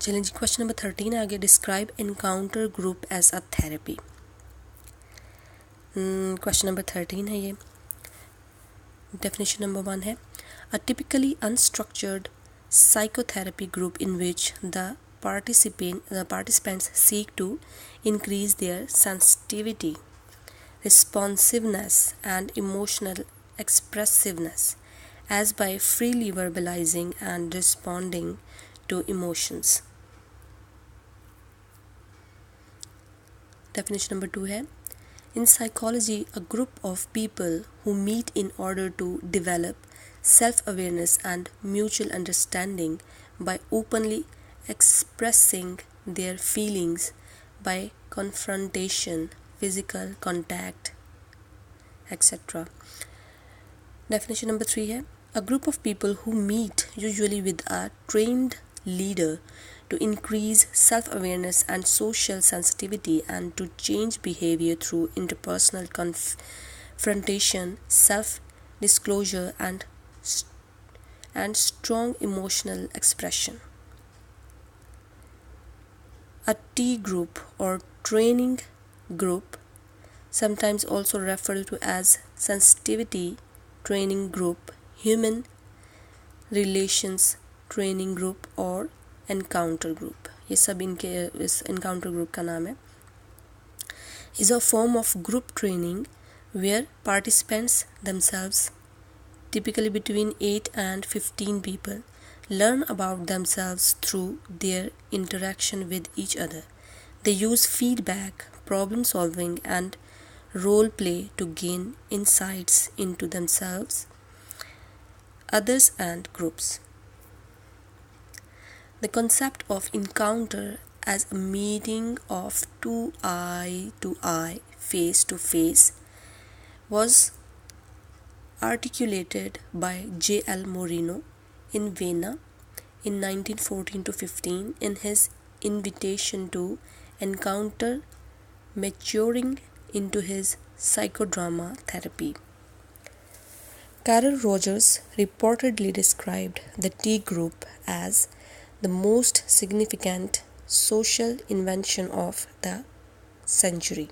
चलें जी, question number 13 आगे, describe encounter group as a therapy. Question number 13 है ये। डेफिनेशन नंबर 1 है, a typically unstructured psychotherapy group in which the participants seek to increase their sensitivity, responsiveness, and emotional expressiveness as by freely verbalizing and responding to emotions. Definition number 2 है, in psychology, a group of people who meet in order to develop self-awareness and mutual understanding by openly expressing their feelings by confrontation, physical contact, etc. Definition number 3 है, a group of people who meet usually with a trained leader to increase self-awareness and social sensitivity and to change behavior through interpersonal confrontation, self-disclosure, and strong emotional expression. A T group or training group, sometimes also referred to as sensitivity training group, human relations training group और encounter group, ये सब इनके इस encounter group का नाम है, is a form of group training where participants themselves, typically between 8 and 15 people, learn about themselves through their interaction with each other. They use feedback, problem solving, and role play to gain insights into themselves, others, and groups. The concept of encounter as a meeting of eye to eye, face to face, was articulated by J.L. Moreno in Vienna in 1914-15 in his Invitation to Encounter, maturing into his psychodrama therapy. Carol Rogers reportedly described the T group as the most significant social invention of the century.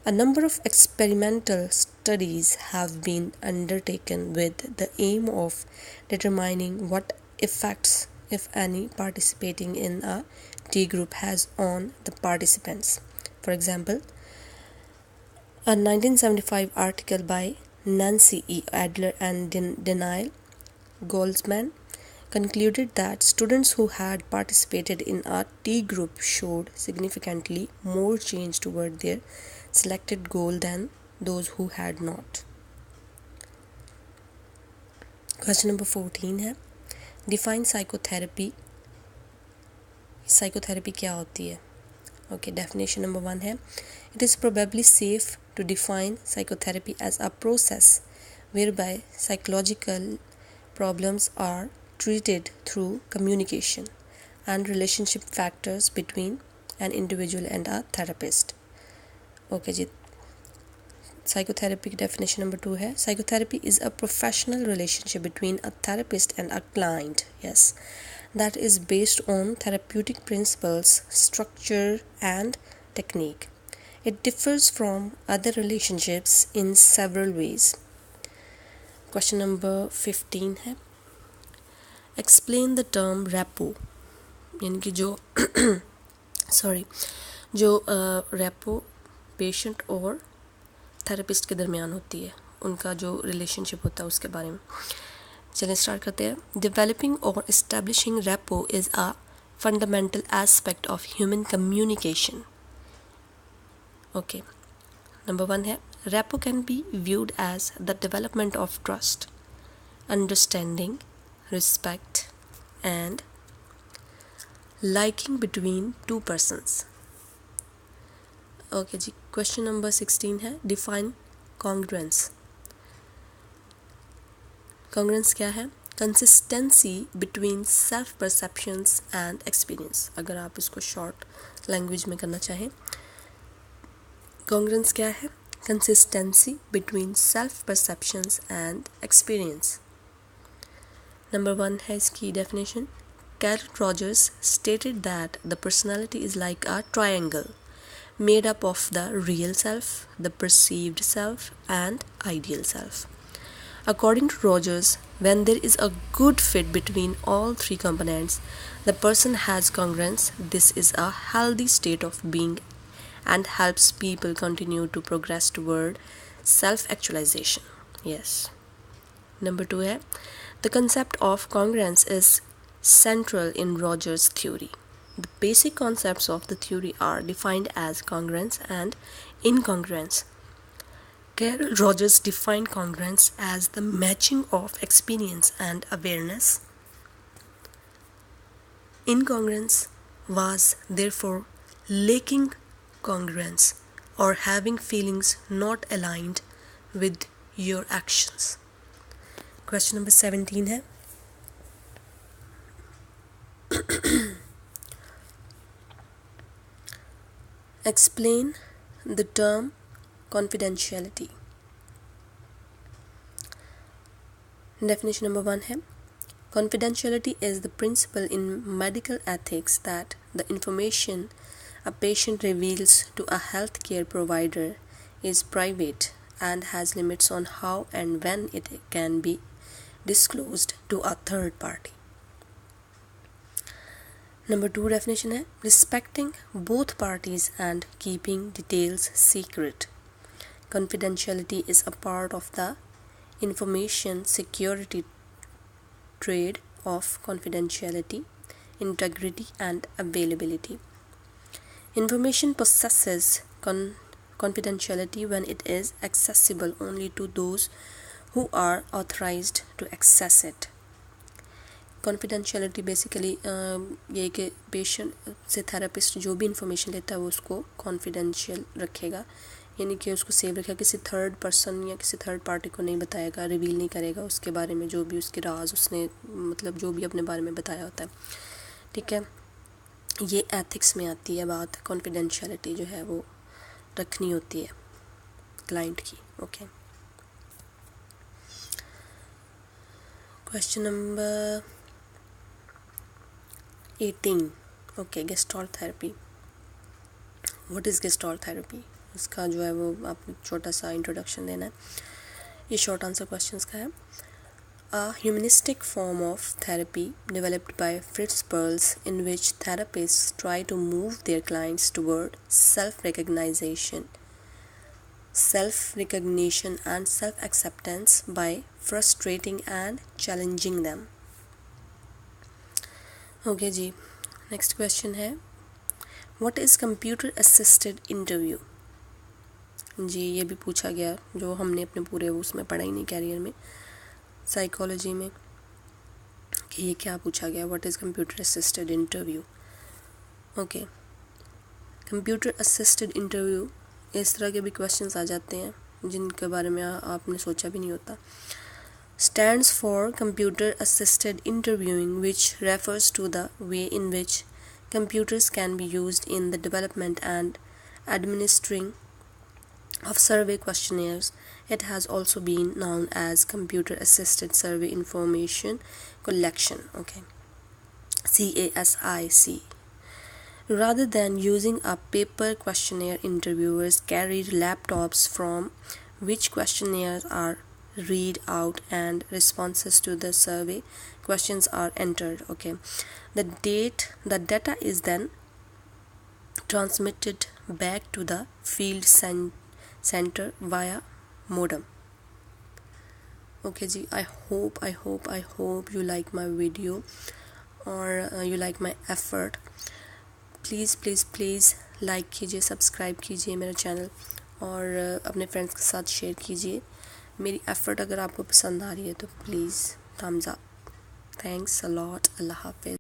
A number of experimental studies have been undertaken with the aim of determining what effects, if any, participating in a T group has on the participants. For example, a 1975 article by Nancy E. Adler and Daniel Goldsman concluded that students who had participated in a T group showed significantly more change toward their selected goal than those who had not. Question number 14 है, define psychotherapy. Psychotherapy क्या होती है? Okay, definition number 1 है, it is probably safe to define psychotherapy as a process whereby psychological problems are treated through communication and relationship factors between an individual and a therapist. Okay ji, psychotherapy definition number 2 है, psychotherapy is a professional relationship between a therapist and a client, yes, that is based on therapeutic principles, structure, and technique. It differs from other relationships in several ways. Question number 15 है, explain the term repo, यानी कि जो repo patient और therapist के दरमियान होती है, उनका जो रिलेशनशिप होता है उसके बारे में। चलिए स्टार्ट करते हैं। डेवलपिंग और establishing rapport is a fundamental aspect of human communication. Okay, number 1 है, rapport can be viewed as the development of trust, understanding, respect and liking between two persons. Okay जी, क्वेश्चन नंबर 16 है, define congruence. Congruence क्या है? Consistency between self perceptions and experience. अगर आप इसको short language में करना चाहें, कॉन्ग्रुएंस क्या है? Consistency between self perceptions and experience. Number 1 है इसकी definition, Carol Rogers stated that the personality is like a triangle made up of the real self, the perceived self, and ideal self. According to Rogers, when there is a good fit between all three components, the person has congruence. This is a healthy state of being and helps people continue to progress toward self-actualization. Yes. Number 2 है, the concept of congruence is central in Rogers' theory. The basic concepts of the theory are defined as congruence and incongruence. Carol Rogers defined congruence as the matching of experience and awareness. Incongruence was therefore lacking congruence or having feelings not aligned with your actions. Question number 17 है, explain the term confidentiality. Definition number 1 है, confidentiality is the principle in medical ethics that the information a patient reveals to a healthcare provider is private and has limits on how and when it can be disclosed to a third party. Number 2 definition है, respecting both parties and keeping details secret. Confidentiality is a part of the information security trade of confidentiality, integrity, and availability. Information possesses confidentiality when it is accessible only to those who are authorized to access it. Confidentiality basically ये कि patient से therapist जो भी information लेता है वो उसको confidential रखेगा, यानी कि उसको सेव रखेगा, किसी थर्ड पर्सन या किसी थर्ड पार्टी को नहीं बताएगा, रिवील नहीं करेगा उसके बारे में जो भी उसके राज उसने मतलब जो भी अपने बारे में बताया होता है. ठीक है, ये एथिक्स में आती है बात. कॉन्फिडेंशियलिटी जो है वो रखनी होती है क्लाइंट की. Okay, question number 18. Okay, gestalt therapy. What is gestalt therapy, उसका जो है वो आप छोटा सा इंट्रोडक्शन देना है. ये शॉर्ट आंसर क्वेश्चंस का है. A humanistic form of therapy developed by Fritz Perls in which therapists try to move their clients toward self-recognition and self-acceptance by frustrating and challenging them. Okay जी, next question है, what is computer assisted interview. जी, ये भी पूछा गया जो हमने अपने पूरे उसमें पढ़ा ही नहीं कैरियर में, साइकोलॉजी में, कि ये क्या पूछा गया, what is computer assisted interview. Okay, computer assisted interview, इस तरह के भी क्वेश्चंस आ जाते हैं जिनके बारे में आपने सोचा भी नहीं होता. Stands for computer assisted interviewing, which refers to the way in which computers can be used in the development and administering of survey questionnaires. It has also been known as computer assisted survey information collection. Okay, CASIC. Rather than using a paper questionnaire, interviewers carried laptops from which questionnaires are read out and responses to the survey questions are entered. Okay, the data is then transmitted back to the field center via modem. Okay ji, I hope you like my video or you like my effort. Please like कीजिए, subscribe कीजिए मेरा channel और अपने friends के साथ share कीजिए. मेरी effort अगर आपको पसंद आ रही है तो please thumbs up. Thanks a lot. अल्लाह हाफ़िज़.